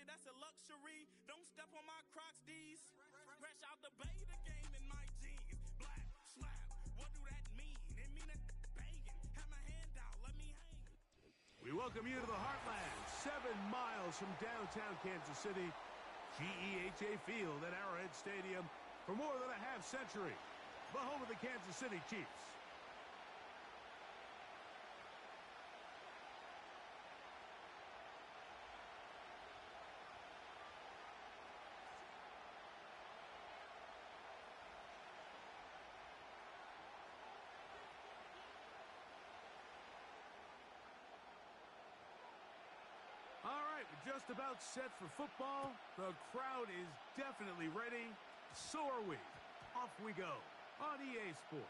shit, that's a luxury. Don't step on my Crocs, D's. Fresh out the bay, the game in my jeans. Black, slap, what do that mean? It mean a banging. Have my hand out, let me hang. We welcome you to the Heartland, 7 miles from downtown Kansas City. GEHA Field at Arrowhead Stadium for more than a half century. The home of the Kansas City Chiefs. All right, we're just about set for football. The crowd is definitely ready. So are we. Off we go on EA Sports.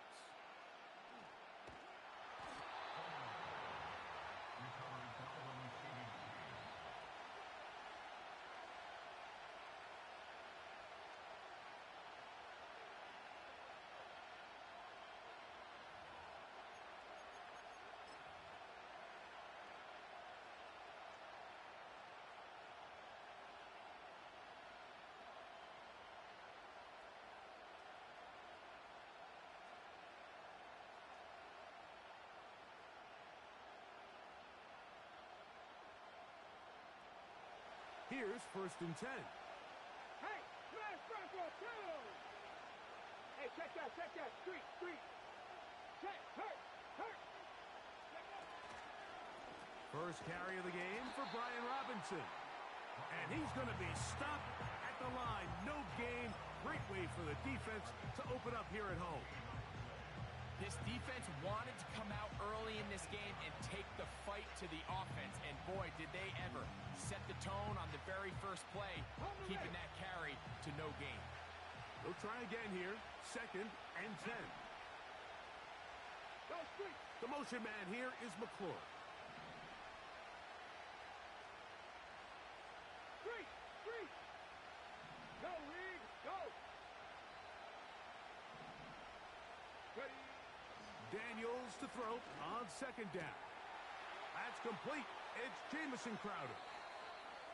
Here's 1st and 10. Hey, smash Bronco, two! Hey, check that, street. Check, hurt. First carry of the game for Brian Robinson. And he's going to be stopped at the line. No gain. Great way for the defense to open up here at home. This defense wanted to come out early in this game and take the fight to the offense. And boy, did they ever set the tone on the very first play, keeping that carry to no gain. They'll try again here. 2nd and 10. The motion man here is McClure. Street. Go, Reed, go. Ready. Daniels to throw on 2nd down. That's complete. It's Jamison Crowder.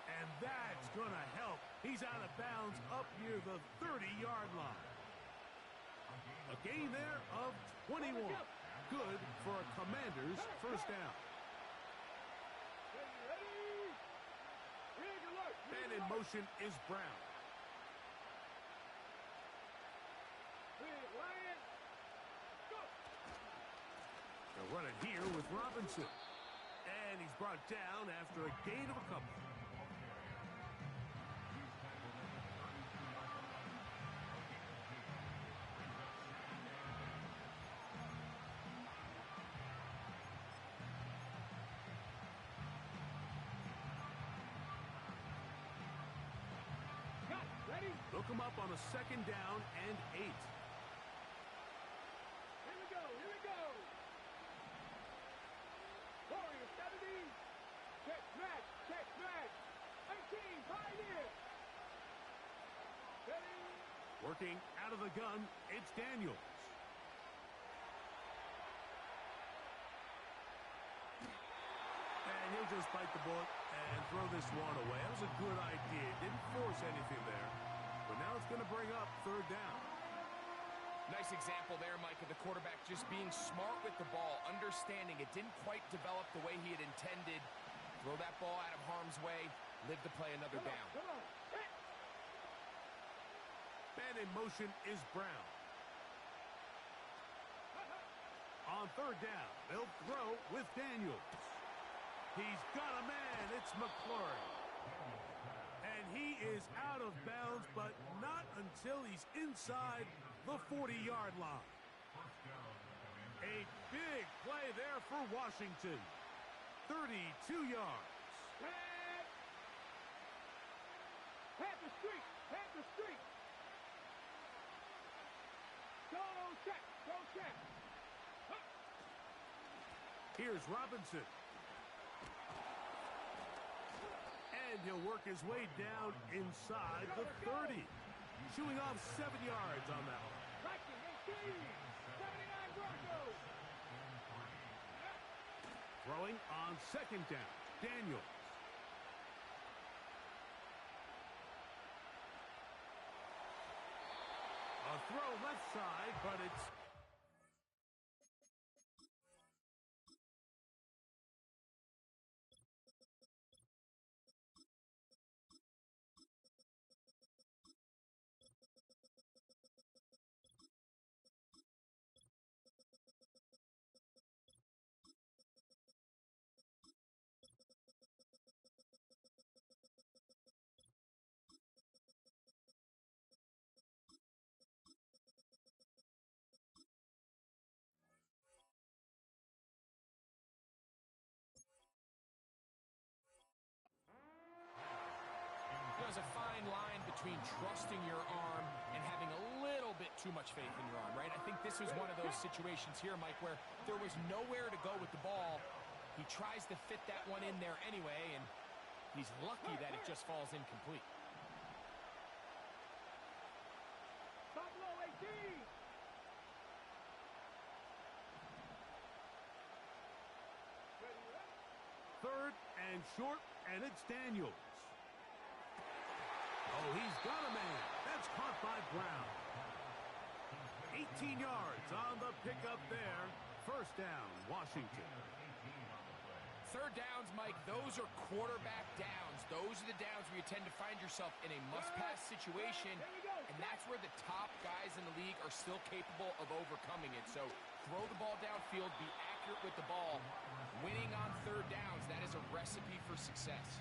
And that's going to help. He's out of bounds up near the 30-yard line. A gain there of 21. Good for a Commander's first down. Man in motion is Brown. They'll run it here with Robinson. And he's brought down after a gain of a couple. Ready? They'll come up on a 2nd down and 8. Here we go. Warrior 70. Check smash. 18, Pioneer. Ready? Working out of the gun, it's Daniels. And he'll just bite the bullet and throw this one away. That was a good idea. Didn't force anything there. But now it's going to bring up 3rd down. Nice example there, Mike, of the quarterback just being smart with the ball, understanding it didn't quite develop the way he had intended. Throw that ball out of harm's way, live to play another down. Come on. Man in motion is Brown. On 3rd down, they'll throw with Daniels. He's got a man. It's McClure. And he is out of bounds, but not until he's inside the 40-yard line. A big play there for Washington. 32 yards. Panther Street. Go check. Here's Robinson. And he'll work his way down inside the 30. Chewing off 7 yards on that one. 79 Broncos. Throwing on 2nd down. Daniels. throw left side, but it's... There's a fine line between trusting your arm and having a little bit too much faith in your arm, right? I think this was one of those situations here, Mike, where there was nowhere to go with the ball. He tries to fit that one in there anyway, and he's lucky that it just falls incomplete. Buffalo 18. Third and short, and it's Daniels. Oh, he's got a man. That's caught by Brown. 18 yards on the pickup there. First down, Washington. Third downs, Mike, those are quarterback downs. Those are the downs where you tend to find yourself in a must-pass situation, and that's where the top guys in the league are still capable of overcoming it. So throw the ball downfield, be accurate with the ball. Winning on third downs, that is a recipe for success.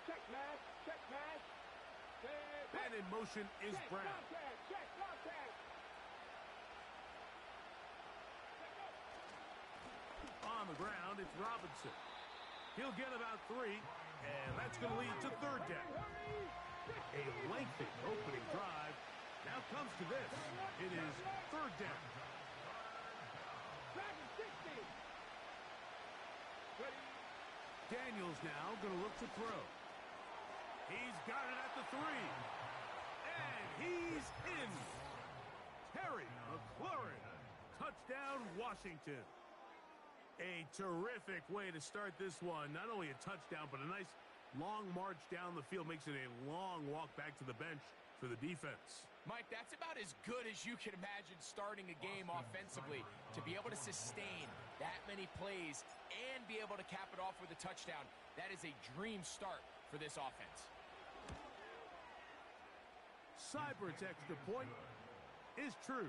Check match, check match. And in motion is Brown. Check contact. On the ground, it's Robinson. He'll get about 3, and that's going to lead to third down. A lengthy opening drive. Now comes to this. It is third down. Dragon 60. Daniels now going to look to throw. He's got it at the 3. And he's in. Terry McLaurin. Touchdown, Washington. A terrific way to start this one. Not only a touchdown, but a nice long march down the field. Makes it a long walk back to the bench for the defense. Mike, that's about as good as you can imagine starting a game offensively. To be able to sustain that many plays and be able to cap it off with a touchdown, that is a dream start for this offense. Seibert's extra point is true,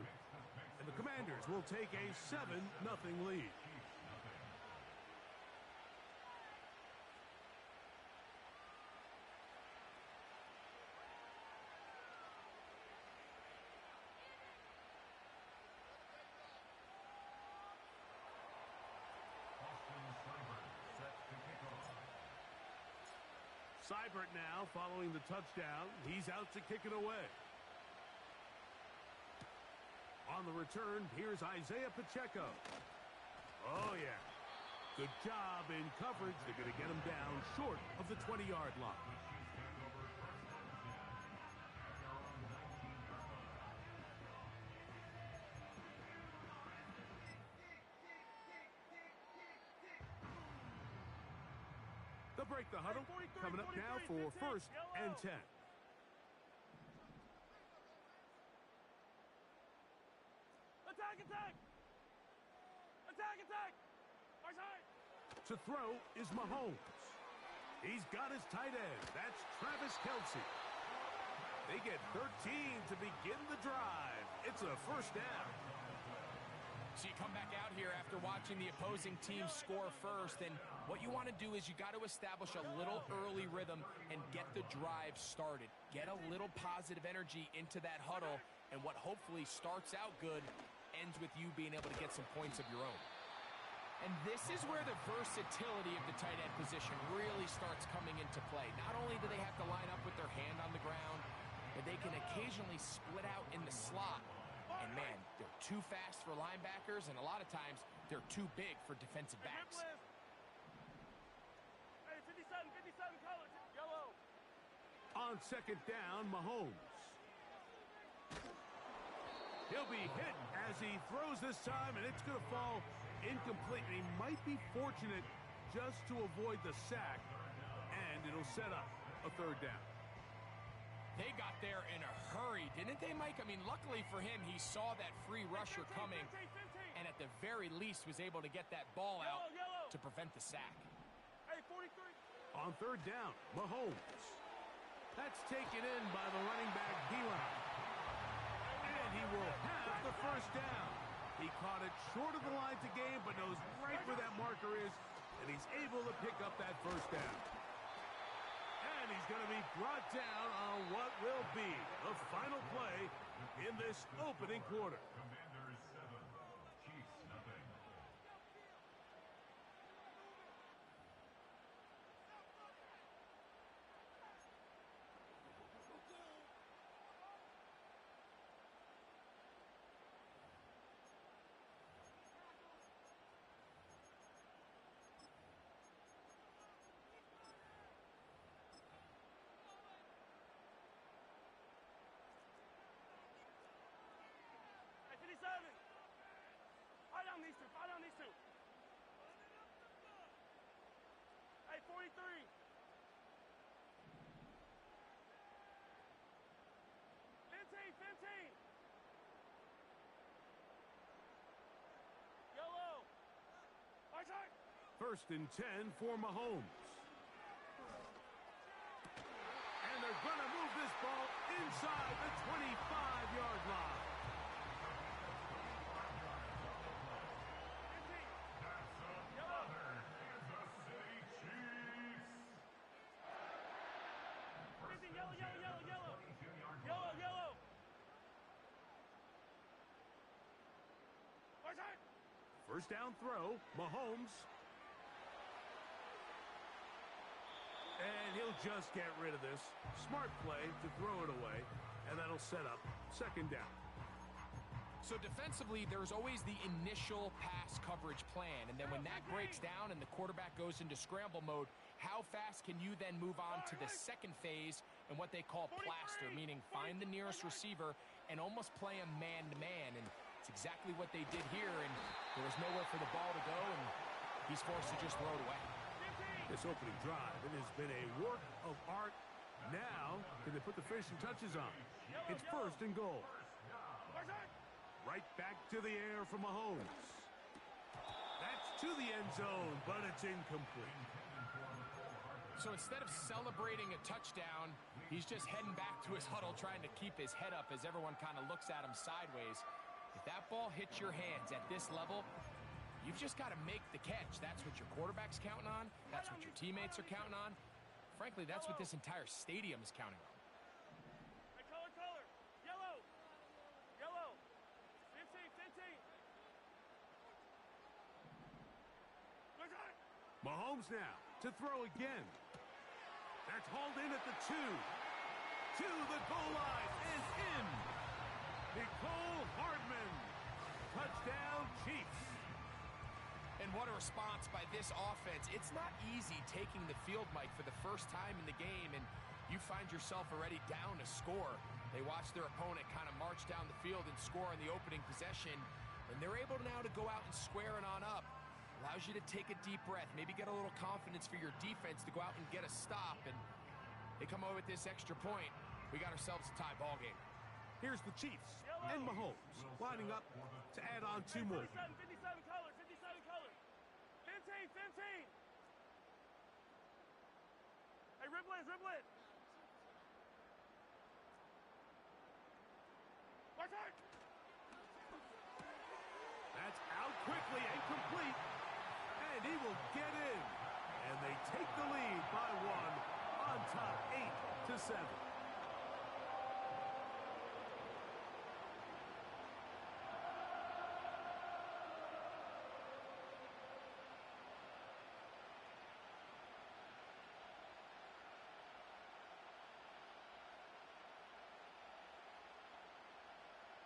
and the Commanders will take a 7-0 lead. Seibert now following the touchdown. He's out to kick it away. On the return, here's Isaiah Pacheco. Oh, yeah. Good job in coverage. They're going to get him down short of the 20-yard line. They'll break the huddle. Coming up now for first and 10. Attack, attack! Attack, attack! Our side! To throw is Mahomes. He's got his tight end. That's Travis Kelce. They get 13 to begin the drive. It's a first down. So you come back out here after watching the opposing team score first, and what you want to do is you got to establish a little early rhythm and get the drive started. Get a little positive energy into that huddle, and what hopefully starts out good ends with you being able to get some points of your own. And this is where the versatility of the tight end position really starts coming into play. Not only do they have to line up with their hand on the ground, but they can occasionally split out in the slot. And man, they're too fast for linebackers, and a lot of times they're too big for defensive backs. Hey, 57, call it. Yo, On second down, Mahomes. He'll be hit as he throws this time, and it's going to fall incomplete. He might be fortunate just to avoid the sack, and it'll set up a third down. They got there in a hurry, didn't they, Mike? I mean, luckily for him, he saw that free rusher coming, and at the very least was able to get that ball out to prevent the sack. Hey, 43. On third down, Mahomes. That's taken in by the running back, Beeline. And he will have the first down. He caught it short of the line to gain, but knows right where that marker is, and he's able to pick up that first down. And he's going to be brought down on what will be the final play in this opening quarter. Commanders 7, Chiefs nothing. Hey, 57. Fight down these two. Fight down these two. Hey, 43. 15. Yellow. Right side. First and 10 for Mahomes. And they're going to move this ball inside the 25-yard line. 15. Yellow. Kansas City Chiefs. 15. Yellow. Right side. First down throw, Mahomes. And he'll just get rid of this. Smart play to throw it away, and that'll set up second down. So defensively, there's always the initial pass coverage plan, and then when that breaks down and the quarterback goes into scramble mode, how fast can you then move on to the second phase and what they call plaster, meaning find the nearest receiver and almost play him man-to-man, and it's exactly what they did here, and there was nowhere for the ball to go, and he's forced to just throw it away. This opening drive, it has been a work of art. Now, can they put the finishing touches on? It's first and goal. Right back to the air from Mahomes. That's to the end zone, but it's incomplete. So instead of celebrating a touchdown, he's just heading back to his huddle trying to keep his head up as everyone kind of looks at him sideways. If that ball hits your hands at this level, you've just got to make the catch. That's what your quarterback's counting on. That's what your teammates are counting on. Frankly, that's what this entire stadium is counting on. Hey, color. Yellow. 15. Right side. Mahomes now to throw again. That's hauled in at the 2. To the goal line and in. Nicole Hardman. Touchdown, Chiefs. And what a response by this offense. It's not easy taking the field, Mike, for the first time in the game, and you find yourself already down a score. They watch their opponent kind of march down the field and score in the opening possession, and they're able now to go out and square it on up. Allows you to take a deep breath, maybe get a little confidence for your defense to go out and get a stop, and they come away with this extra point. We got ourselves a tie ball game. Here's the Chiefs and Mahomes lining up to add on 2 more. 57 color. 15. Hey, riblet. Right side. That's out quickly and complete. And he will get in. And they take the lead by 1 on top 8-7.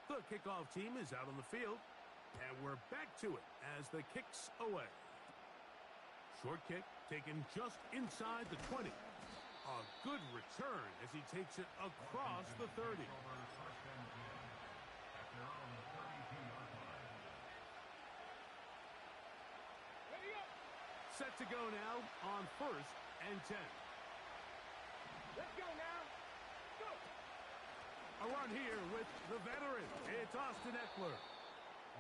The kickoff team is out on the field, and we're back to it as the kick's away. Short kick taken just inside the 20. A good return as he takes it across the 30. Set to go now on 1st and 10. Let's go now. Go. A run here with the veteran. It's Austin Eckler.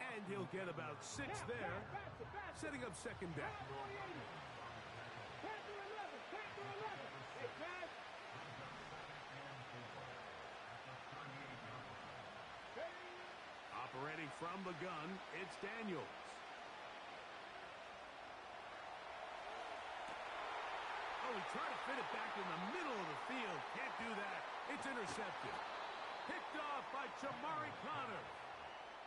And he'll get about 6 there, setting up second down. Operating from the gun, it's Daniels. Oh, he tried to fit it back in the middle of the field. Can't do that. It's intercepted. Picked off by Chamari Connor.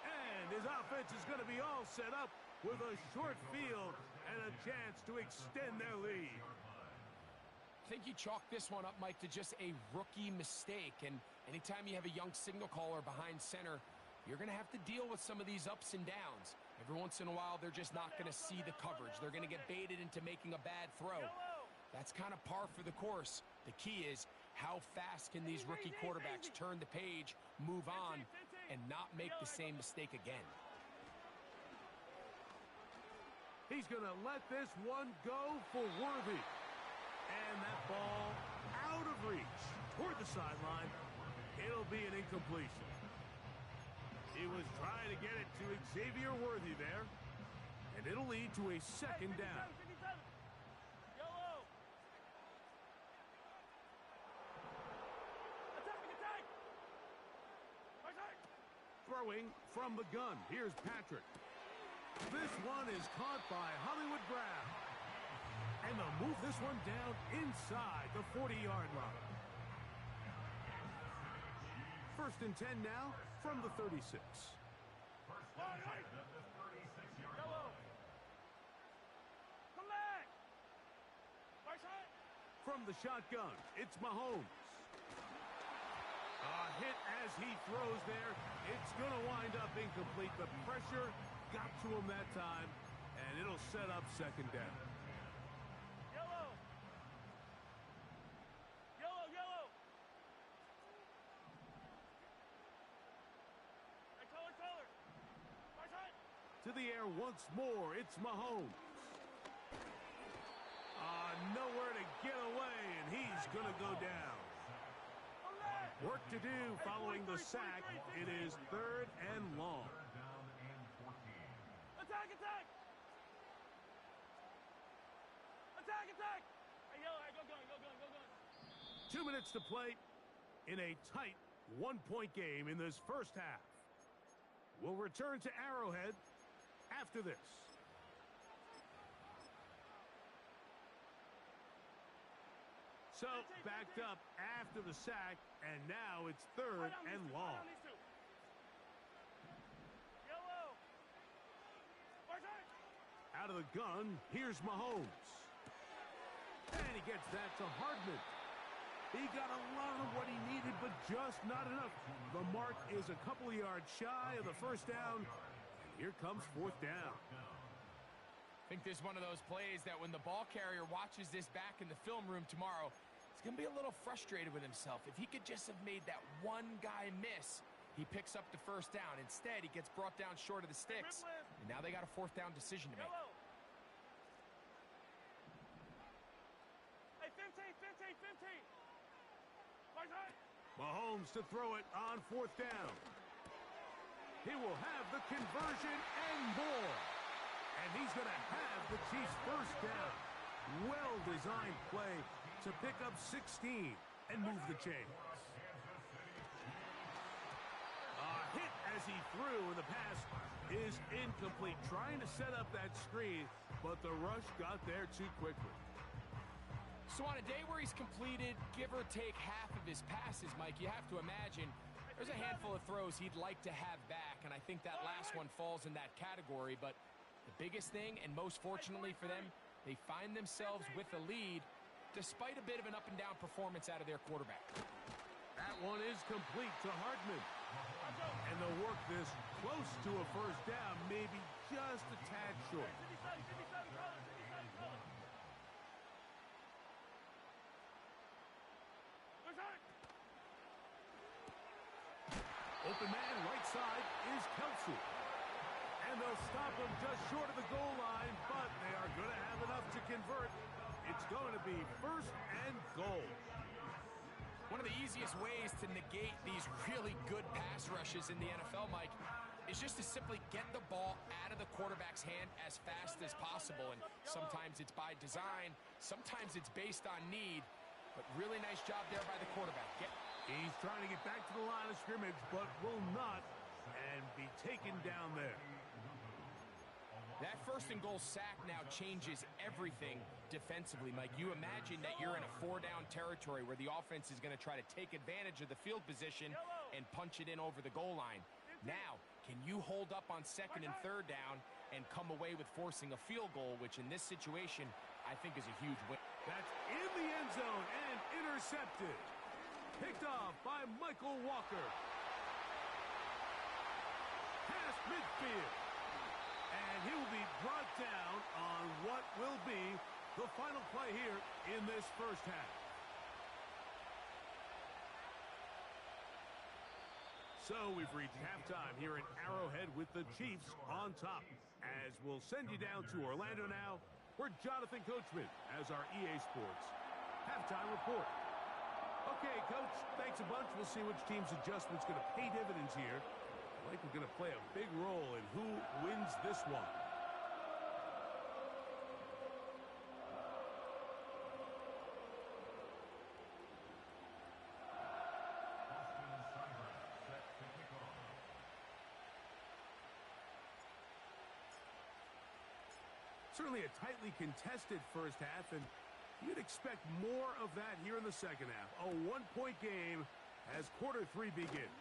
And his offense is going to be all set up with a short field and a chance to extend their lead. I think you chalk this one up, Mike, to just a rookie mistake. And anytime you have a young signal caller behind center, you're going to have to deal with some of these ups and downs. Every once in a while, they're just not going to see the coverage. They're going to get baited into making a bad throw. That's kind of par for the course. The key is, how fast can these rookie quarterbacks turn the page, move on, and not make the same mistake again? He's going to let this one go for Worthy. And that ball out of reach toward the sideline. It'll be an incompletion. He was trying to get it to Xavier Worthy there. And it'll lead to a second down. Throwing from the gun. Here's Patrick. This one is caught by Hollywood Brown. And they'll move this one down inside the 40-yard line. 1st and 10 now from the 36. From the shotgun, it's Mahomes. A hit as he throws there. It's going to wind up incomplete. The pressure got to him that time, and it'll set up second down. Yellow. Yellow, yellow. Hey, color. To the air once more, it's Mahomes. Nowhere to get away, and he's going to go down. Work to do following the sack. It is 3rd and long. Attack! Hey, yellow, go gun. 2 minutes to play in a tight one-point game in this first half. We'll return to Arrowhead after this. So, backed up after the sack, and now it's 3rd and long. Out of the gun, here's Mahomes. And he gets that to Hardman. He got a lot of what he needed, but just not enough. The mark is a couple of yards shy of the first down. And here comes 4th down. I think this is one of those plays that when the ball carrier watches this back in the film room tomorrow, he's going to be a little frustrated with himself. If he could just have made that one guy miss, he picks up the first down. Instead, he gets brought down short of the sticks, and now they got a 4th down decision to make. Hey, 15. Mahomes to throw it on 4th down. He will have the conversion and more. And he's going to have the Chiefs' first down. Well-designed play to pick up 16 and move the chains. A hit as he threw, and the pass is incomplete. Trying to set up that screen, but the rush got there too quickly. So on a day where he's completed, give or take half of his passes, Mike, you have to imagine there's a handful of throws he'd like to have back, and I think that last one falls in that category. But the biggest thing, and most fortunately for them, they find themselves with a lead despite a bit of an up-and-down performance out of their quarterback. That one is complete to Hardman. And they'll work this close to a first down, maybe just a tad short. Open man, right side, is Kelsey. And they'll stop him just short of the goal line, but they are going to have enough to convert. It's going to be first and goal. One of the easiest ways to negate these really good pass rushes in the NFL, Mike, is just to simply get the ball out of the quarterback's hand as fast as possible. And sometimes it's by design, sometimes it's based on need, but really nice job there by the quarterback. He's trying to get back to the line of scrimmage, but will not, and be taken down there. That first and goal sack now changes everything defensively, Mike. You imagine that you're in a 4-down territory where the offense is going to try to take advantage of the field position and punch it in over the goal line. Now, can you hold up on second and third down and come away with forcing a field goal, which in this situation, I think is a huge win. That's in the end zone and intercepted. Picked off by Michael Walker. Past midfield. And he will be brought down on what will be the final play here in this first half. So we've reached halftime here in Arrowhead with the Chiefs on top. As we'll send you down to Orlando now, we're Jonathan Coachman as our EA Sports halftime report. Okay, Coach, thanks a bunch. We'll see which team's adjustment's going to pay dividends here. I think we're going to play a big role in who wins this one. Certainly a tightly contested first half, and you'd expect more of that here in the second half. A one-point game as quarter 3 begins.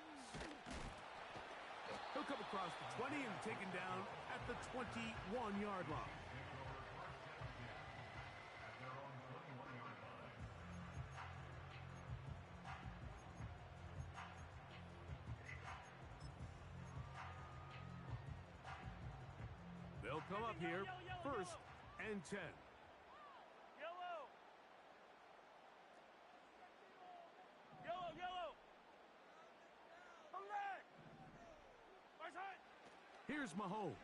He'll come across the 20 and taken down at the 21-yard line. They'll come up here, first and 10. Yellow! Yellow, yellow! Come back! Right side! Here's Mahomes.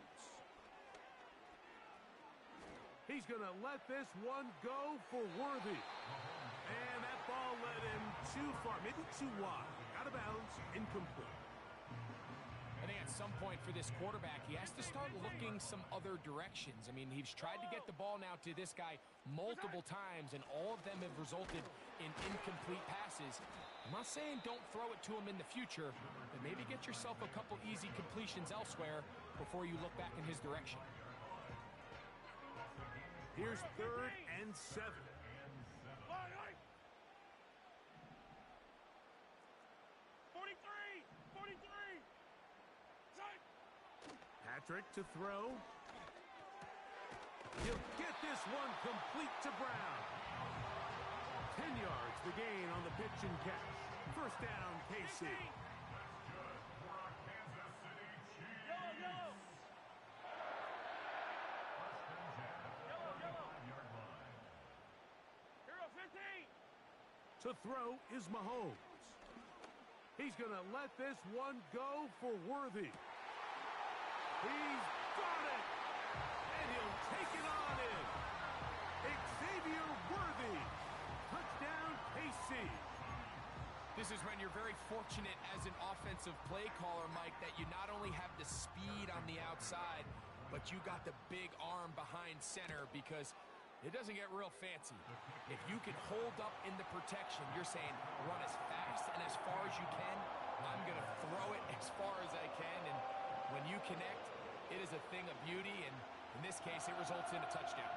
He's going to let this one go for Worthy. And that ball led him too far, maybe too wide. Out of bounds, incomplete. I think at some point for this quarterback, he has to start looking some other directions. I mean, he's tried to get the ball now to this guy multiple times, and all of them have resulted in incomplete passes. I'm not saying don't throw it to him in the future, but maybe get yourself a couple easy completions elsewhere before you look back in his direction. Here's third and 7. 43! Patrick to throw. He'll get this one complete to Brown. 10 yards the gain on the pitch and catch. First down, KC. To throw is Mahomes. He's going to let this one go for Worthy. He's got it! And he'll take it on in. Xavier Worthy. Touchdown, KC. This is when you're very fortunate as an offensive play caller, Mike, that you not only have the speed on the outside, but you got the big arm behind center, because it doesn't get real fancy. If you can hold up in the protection, you're saying run as fast and as far as you can. I'm going to throw it as far as I can, and when you connect, it is a thing of beauty, and in this case, it results in a touchdown.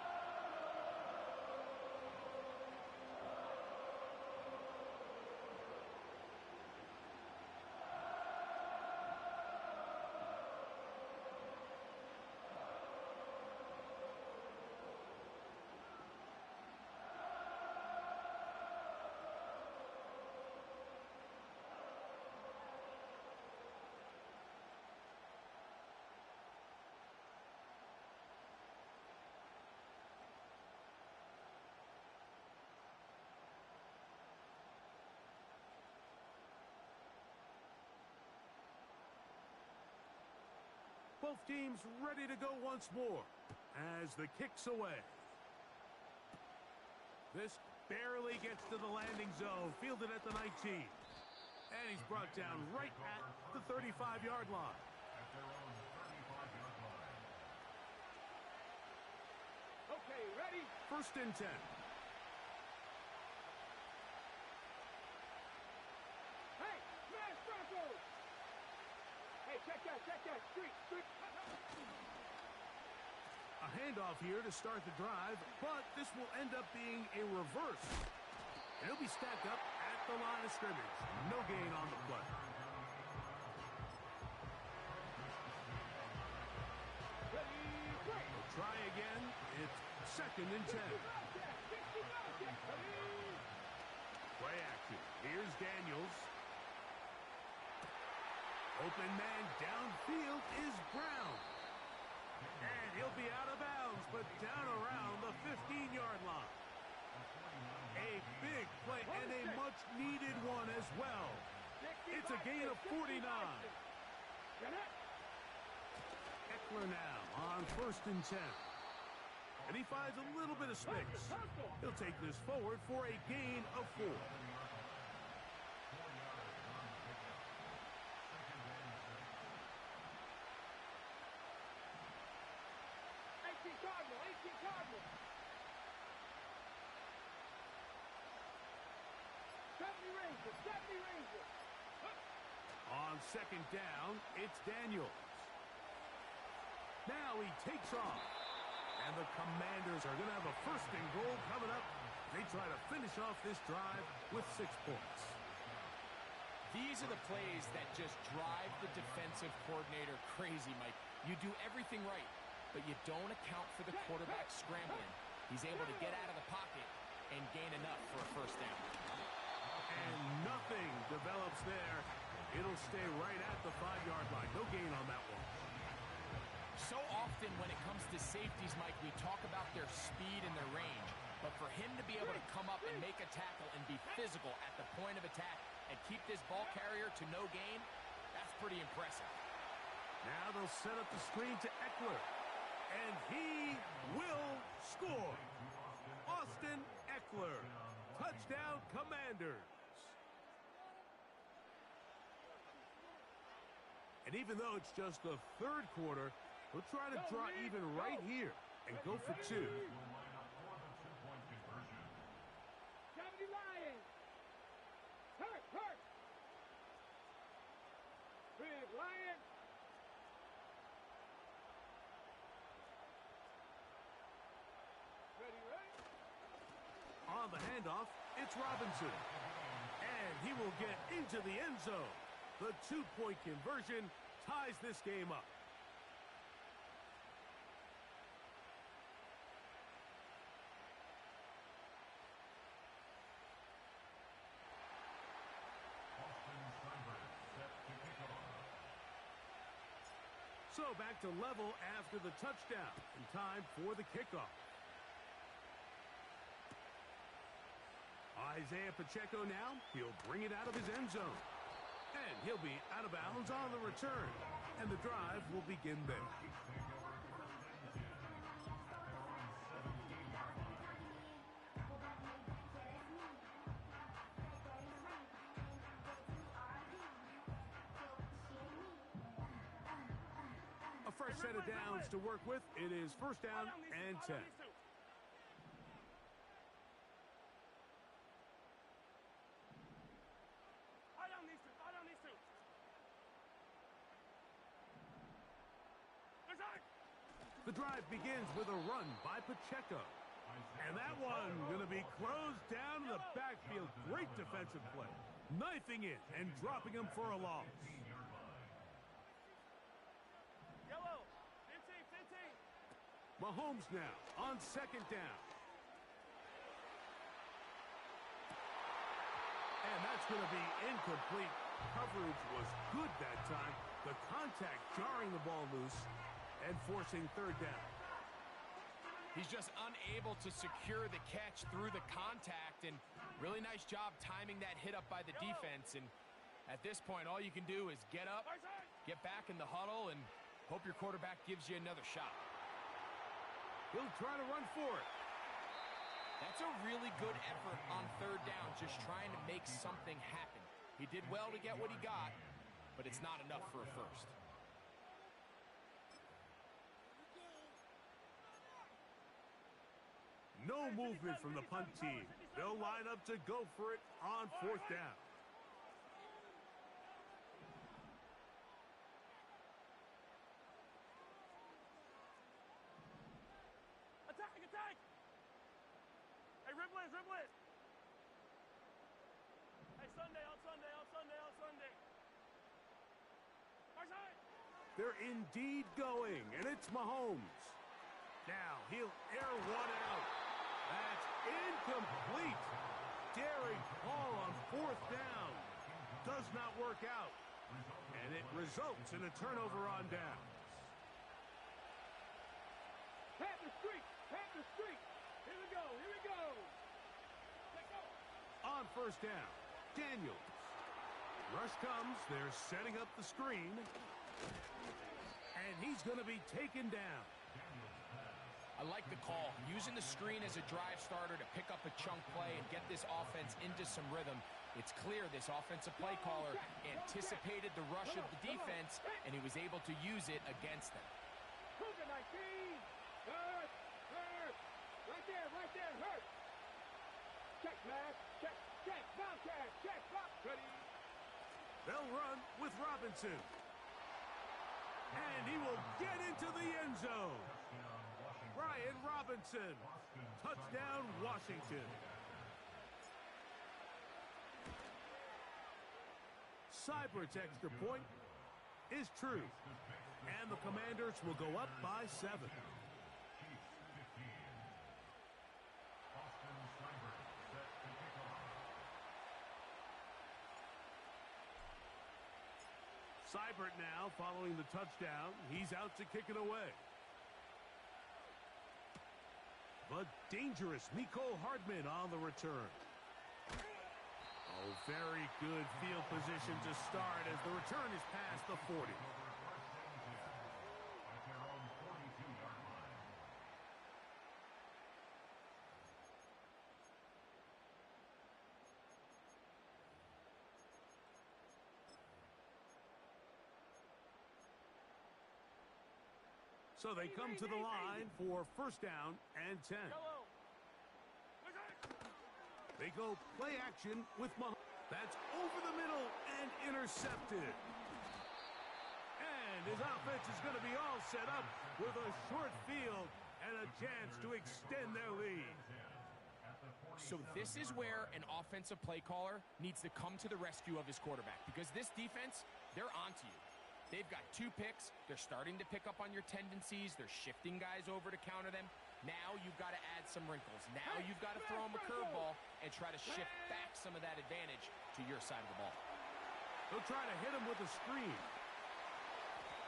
Both teams ready to go once more as the kick's away. This barely gets to the landing zone, fielded at the 19. And he's brought down right at the 35-yard line. At their own 35-yard line. Okay, ready? 1st and 10. Hey, smash Broncos! Hey, check that, street. A handoff here to start the drive, but this will end up being a reverse. And he'll be stacked up at the line of scrimmage. No gain on the play. They'll try again. It's 2nd and 10. Play action. Here's Daniels. Open man downfield is Brown. And he'll be out of bounds, but down around the 15-yard line. A big play and a much-needed one as well. It's a gain of 49. Eckler now on 1st and 10. And he finds a little bit of space. He'll take this forward for a gain of 4. Cardinal. 70 Rangers. On 2nd down, it's Daniels. Now he takes off. And the Commanders are going to have a 1st and goal coming up. They try to finish off this drive with 6 points. These are the plays that just drive the defensive coordinator crazy, Mike. You do everything right, but you don't account for the quarterback scrambling. He's able to get out of the pocket and gain enough for a 1st down. And nothing develops there. It'll stay right at the 5-yard line. No gain on that one. So often when it comes to safeties, Mike, we talk about their speed and their range. But for him to be able to come up and make a tackle and be physical at the point of attack and keep this ball carrier to no gain, that's pretty impressive. Now they'll set up the screen to Eckler. And he will score. Austin Eckler. Touchdown, Commanders. And even though it's just the 3rd quarter, we'll try to draw even right here and go for 2. Lions. Hurt. Big Lion. Ready. On the handoff, it's Robinson. And he will get into the end zone. The 2-point conversion ties this game up. So back to level after the touchdown, and time for the kickoff. Isaiah Pacheco now, he'll bring it out of his end zone. And he'll be out of bounds on the return. And the drive will begin there. A fresh set of downs to work with. It is 1st down and 10. The drive begins with a run by Pacheco. And that one going to be closed down in the backfield. Great defensive play. Knifing it and dropping him for a loss. Yellow. 15. Mahomes now on 2nd down. And that's going to be incomplete. Coverage was good that time. The contact jarring the ball loose and forcing 3rd down. He's just unable to secure the catch through the contact, and really nice job timing that hit up by the defense. And at this point, all you can do is get up, get back in the huddle, and Hope your quarterback gives you another shot. He'll try to run for it. That's a really good effort on third down, just trying to make something happen. He did well to get what he got, but it's not enough for a first. No movement from the punt team. They'll line up to go for it on fourth down. Attack, attack! Hey, rib blitz, rib blitz! Hey, Sunday, on Sunday, on Sunday, on Sunday. Our side! They're indeed going, and it's Mahomes. Now he'll air one out. That's incomplete. Daring call on fourth down. Does not work out. And it results in a turnover on downs. Panther streak! Panther streak! Here we go, here we go! Let's go! On first down, Daniels. Rush comes, they're setting up the screen. And he's going to be taken down. I like the call, using the screen as a drive starter to pick up a chunk play and get this offense into some rhythm. It's clear this offensive play caller anticipated the rush of the defense, and he was able to use it against them. Cougar 19! Hurt! Hurt! Right there, hurt! Check, man! Check, check, Bobcat! Check, Bob! Ready! They'll run with Robinson. And he will get into the end zone. Brian Robinson. Touchdown, Washington. Cybert's extra point is true. And the Commanders will go up by 7. Seibert now following the touchdown. He's out to kick it away. But dangerous Mecole Hardman on the return. Oh, very good field position to start as the return is past the 40. So they come to the line for first down and 10. They go play action with Mahomes. That's over the middle and intercepted. And his offense is going to be all set up with a short field and a chance to extend their lead. So this is where an offensive play caller needs to come to the rescue of his quarterback, because this defense, they're onto you. They've got 2 picks. They're starting to pick up on your tendencies. They're shifting guys over to counter them. Now you've got to add some wrinkles. Now you've got to throw them a curveball and try to shift back some of that advantage to your side of the ball. They'll try to hit him with a screen.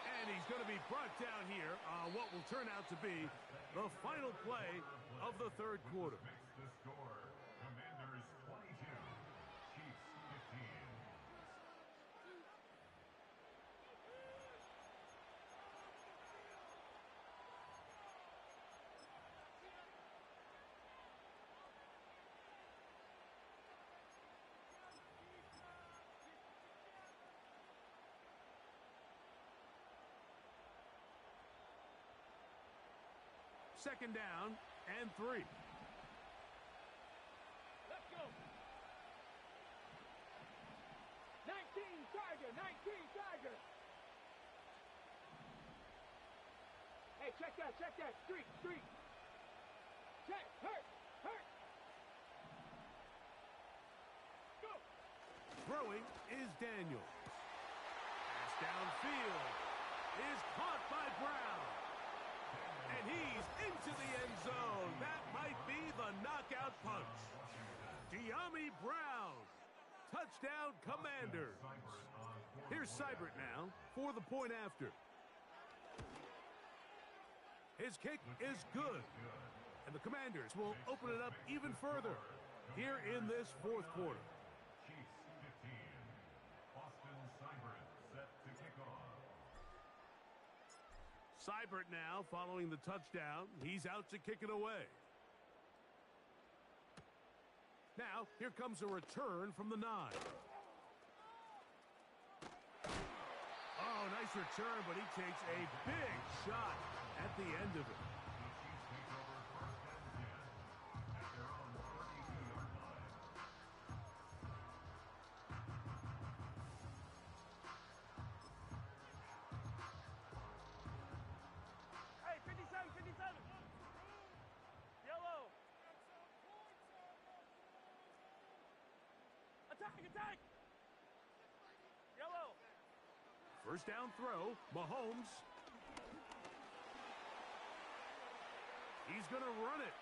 And he's going to be brought down here on what will turn out to be the final play of the third quarter. The score, Commanders 22, Chiefs 15. Second down and 3. Let's go! 19 Tiger! 19 Tiger! Hey, check that! Streak! Check! Hurt! Go! Throwing is Daniel. Pass downfield is caught by Brown. And he's into the end zone. That might be the knockout punch. De'Ami Brown. Touchdown, Commanders. Here's Seibert now for the point after. His kick is good. And the Commanders will open it up even further here in this fourth quarter. Chiefs 15. Austin Seibert set to kick off. Seibert now following the touchdown. He's out to kick it away. Now, here comes a return from the 9. Oh, nice return, but he takes a big shot at the end of it. Hey, 57, 57. Yellow. Attack, attack. Yellow. First down throw, Mahomes. He's going to run it.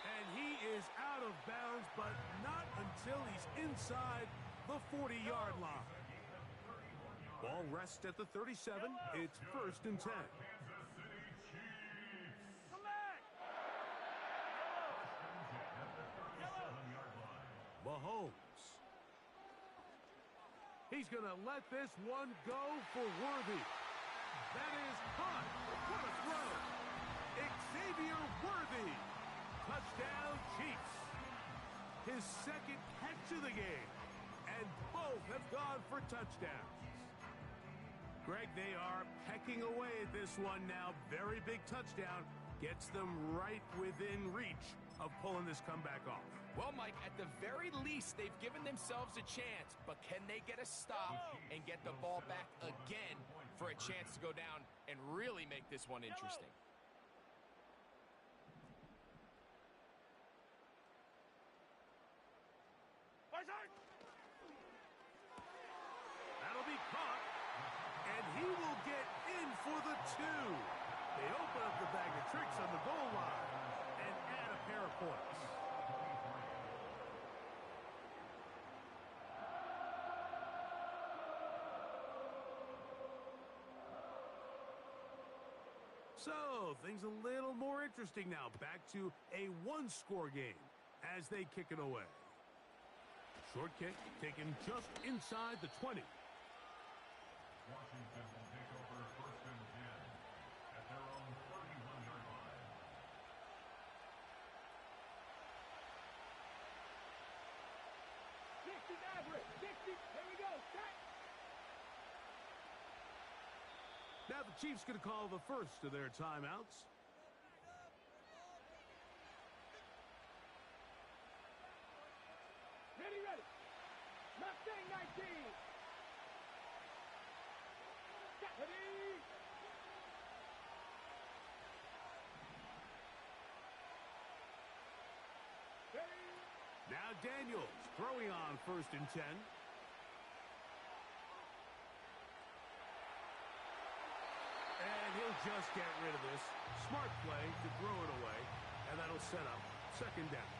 And he is out of bounds, but not until he's inside the 40-yard line. Ball rests at the 37. It's 1st and 10. Come back. Yellow. Mahomes. He's going to let this one go for Worthy. That is caught. What a throw. Xavier Worthy. Touchdown, Chiefs. His second catch of the game. And both have gone for touchdowns. Greg, they are pecking away at this one now. Very big touchdown. Gets them right within reach of pulling this comeback off. Well, Mike, at the very least, they've given themselves a chance, but can they get a stop and get the ball back again for a chance to go down and really make this one interesting? That'll be caught, and he will get in for the 2. They open up the bag of tricks on the goal line and add a pair of points. So, things a little more interesting now. Back to a one-score game as they kick it away. Short kick taken just inside the 20. Washington will take over 1st and 10 at their own 31-yard line. Here we go. Set. Now the Chiefs going to call the first of their timeouts. Ready, ready. Mustang 19. Ready. Ready. Now Daniels throwing on 1st and 10. And he'll just get rid of this. Smart play to throw it away, and that'll set up 2nd down.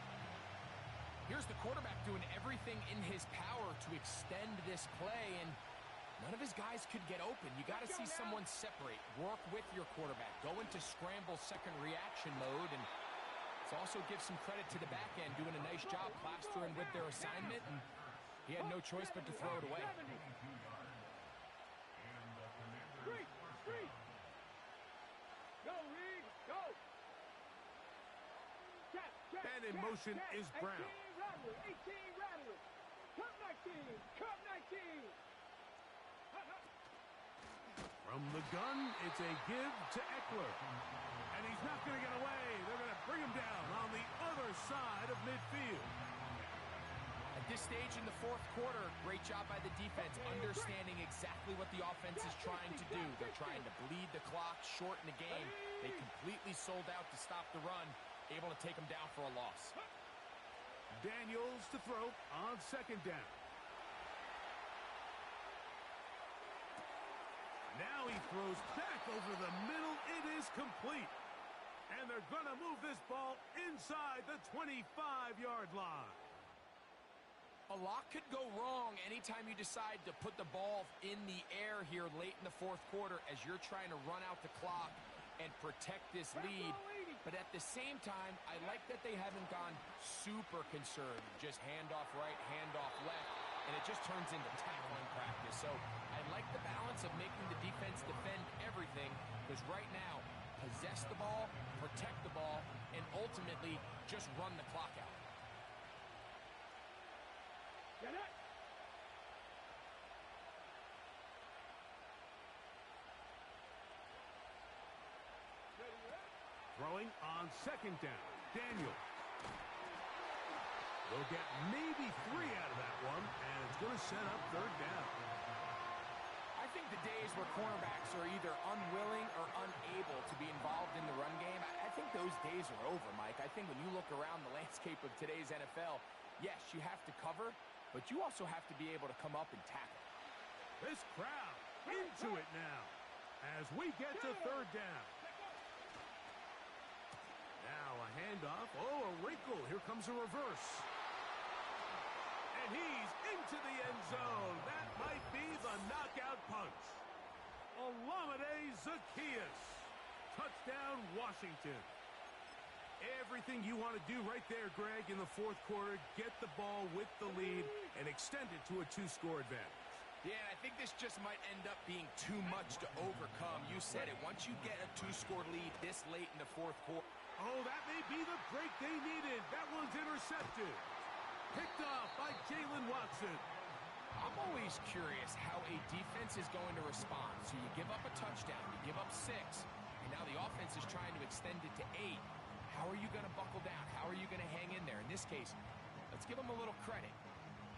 Here's the quarterback doing everything in his power to extend this play, and none of his guys could get open. You got to see someone separate, work with your quarterback, go into scramble second reaction mode, and let's also give some credit to the back end doing a nice job plastering with their assignment, and he had no choice but to throw it away. Street. Go, Reed. Go. And in motion is Brown. 18 Rattler. Cup 19. Cup 19. From the gun, it's a give to Eckler. And he's not going to get away. They're going to bring him down on the other side of midfield. At this stage in the 4th quarter, great job by the defense, understanding exactly what the offense is trying to do. They're trying to bleed the clock, shorten the game. They completely sold out to stop the run, able to take them down for a loss. Daniels to throw on 2nd down. Now he throws back over the middle. It is complete. And they're going to move this ball inside the 25-yard line. A lot could go wrong anytime you decide to put the ball in the air here late in the 4th quarter as you're trying to run out the clock and protect this lead. But at the same time, I like that they haven't gone super conservative. Just handoff right, handoff left. and it just turns into tackling practice. So I like the balance of making the defense defend everything, because right now, possess the ball, protect the ball, and ultimately just run the clock out. Get it! Throwing on second down. Daniel. They'll get maybe 3 out of that one, and it's going to set up third down. I think the days where cornerbacks are either unwilling or unable to be involved in the run game, I think those days are over, Mike. I think when you look around the landscape of today's NFL, yes, you have to cover, but you also have to be able to come up and tackle. This crowd into it now as we get to third down. Now a handoff. Oh, a wrinkle. Here comes a reverse. And he's into the end zone. That might be the knockout punch. Olamide Zaccheaus. Touchdown, Washington. Everything you want to do right there, Greg, in the fourth quarter. Get the ball with the lead and extend it to a 2-score advantage. Yeah, I think this just might end up being too much to overcome. You said it. Once you get a 2-score lead this late in the fourth quarter. Oh, that may be the break they needed. That one's intercepted. Picked off by Jalen Watson. I'm always curious how a defense is going to respond. So you give up a touchdown, you give up 6, and now the offense is trying to extend it to 8. How are you going to buckle down? How are you going to hang in there? In this case, let's give them a little credit.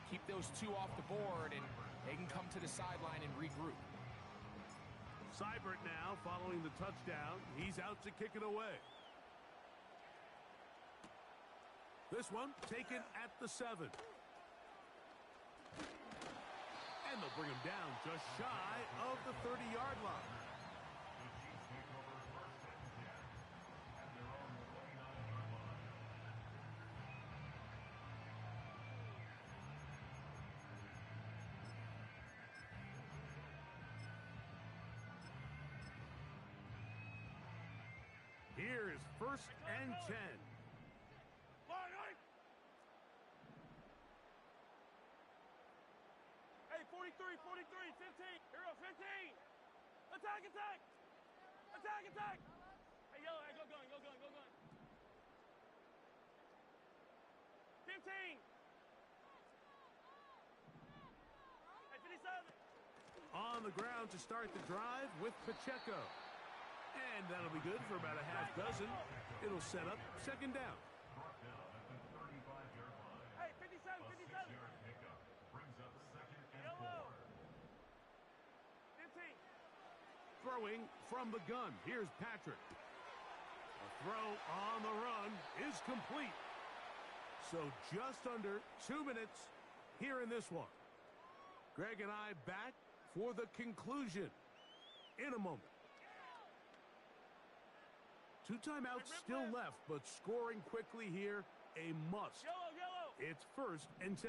Keep those 2 off the board, and they can come to the sideline and regroup. Seibert now following the touchdown. He's out to kick it away. This one taken at the 7. And they'll bring him down just shy of the 30-yard line. Here is 1st and 10. Hey, 43, 43, 15. Here we go, 15. Attack, attack. Attack, attack. Hey, yellow, hey, go gun, go gun, go gun. 15. Hey, 57. On the ground to start the drive with Pacheco. And that'll be good for about a half dozen. It'll set up second down. Hey, 57, 57. Yellow. 15. Throwing from the gun. Here's Patrick. A throw on the run is complete. So just under 2 minutes here in this one. Greg and I back for the conclusion in a moment. 2 timeouts still left, but scoring quickly here, a must. Yellow, yellow. It's 1st and 10.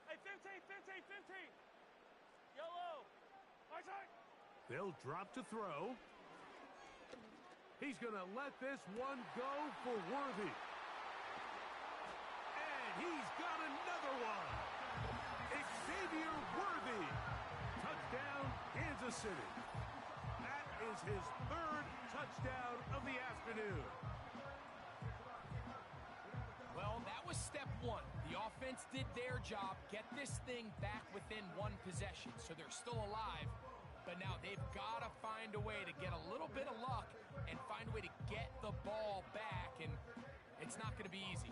Hey, 15, 15, 15. Yellow. My side. They'll drop to throw. He's going to let this one go for Worthy. And he's got another one. Xavier Worthy. Touchdown, Kansas City. That is his 3rd touchdown of the afternoon. Well, that was step 1. The offense did their job, get this thing back within 1 possession, so they're still alive. But now they've got to find a way to get a little bit of luck and find a way to get the ball back, and it's not going to be easy.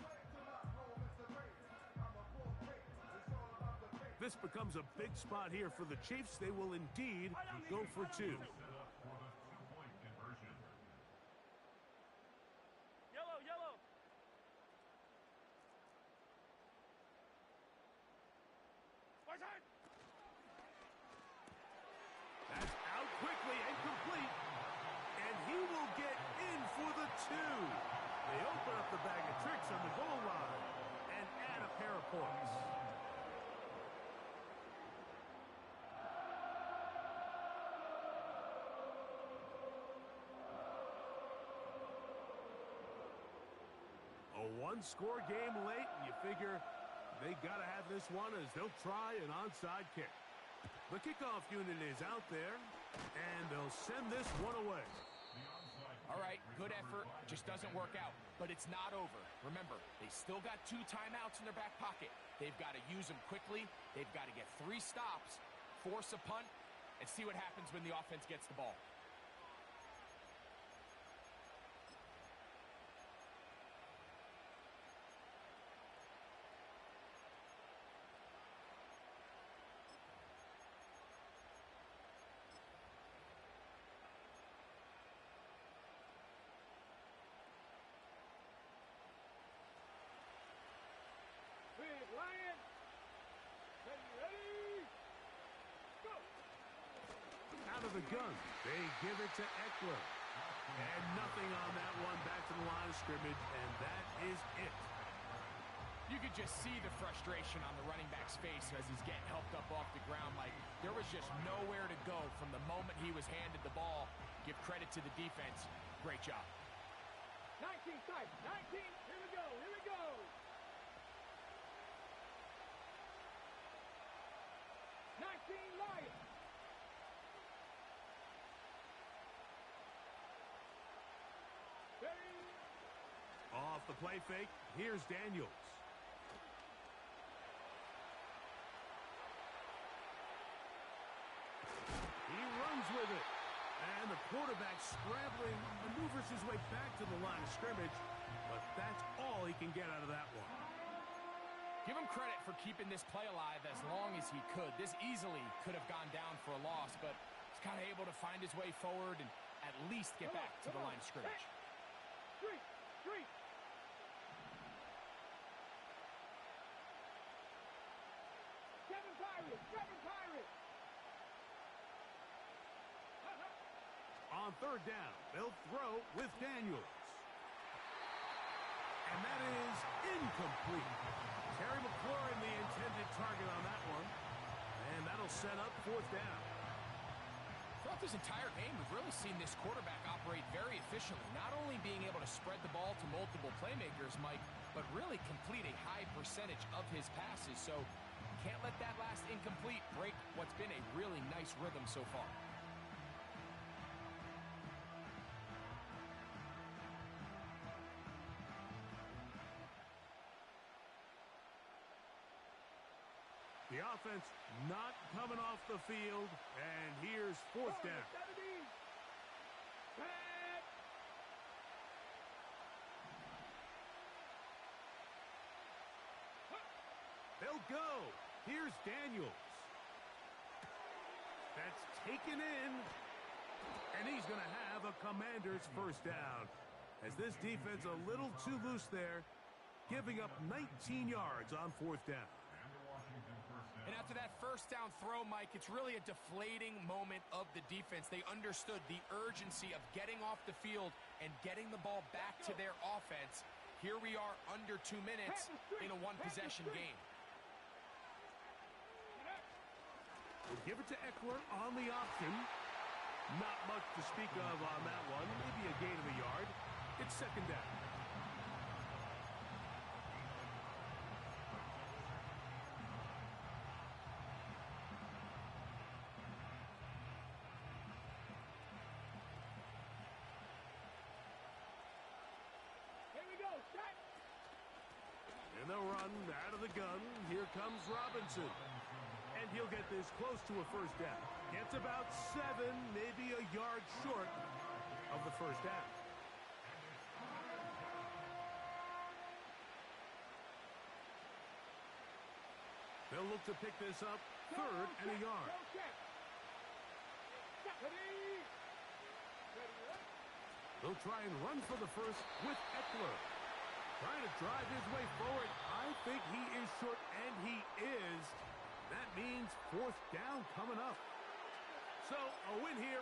This becomes a big spot here for the Chiefs. They will indeed go for 2. Yellow, yellow. My side. That's out quickly and complete. And he will get in for the 2. They open up the bag of tricks on the goal line and add a pair of points. A 1-score game late, and you figure They got to have this one as they'll try an onside kick. The kickoff unit is out there, and they'll send this one away. All right, good effort. Just doesn't work out. But it's not over. Remember, they still got 2 timeouts in their back pocket. They've got to use them quickly. They've got to get 3 stops, force a punt, and see what happens when the offense gets the ball. Big Lion. Ready. Go. Out of the gun, they give it to Eckler. And nothing on that one, back to the line of scrimmage, and that is it. You could just see the frustration on the running back's face as he's getting helped up off the ground. Like, there was just nowhere to go from the moment he was handed the ball. Give credit to the defense. Great job. 19 tight. 19. Here we go. Here we go. Lion. Ready. Off the play fake, here's Daniels. He runs with it. And the quarterback scrambling, maneuvers his way back to the line of scrimmage. But that's all he can get out of that one. Give him credit for keeping this play alive as long as he could. This easily could have gone down for a loss, but he's kind of able to find his way forward and at least get back to the line of scrimmage. Three. Seven Pirates. On third down, they'll throw with Daniels. And that is incomplete. Terry McLaurin, the intended target on that one. And that'll set up fourth down. Throughout this entire game, we've really seen this quarterback operate very efficiently. Not only being able to spread the ball to multiple playmakers, Mike, but really complete a high percentage of his passes. So can't let that last incomplete break what's been a really nice rhythm so far. The offense not coming off the field, and here's fourth down. They'll go. Here's Daniels. That's taken in, and he's going to have a Commander's first down. As this defense a little too loose there, giving up 19 yards on fourth down. And after that first down throw, Mike, it's really a deflating moment of the defense. They understood the urgency of getting off the field and getting the ball back to their offense. Here we are under 2 minutes in a one-possession game. We'll give it to Eckler on the option. Not much to speak of on that one. Maybe a gain of a yard. It's second down. And they'll run out of the gun. Here comes Robinson. And he'll get this close to a first down. Gets about 7, maybe a yard short of the first down. They'll look to pick this up, third and a yard. They'll try and run for the first with Eckler. Trying to drive his way forward. I think he is short, and he is. That means fourth down coming up. So a win here.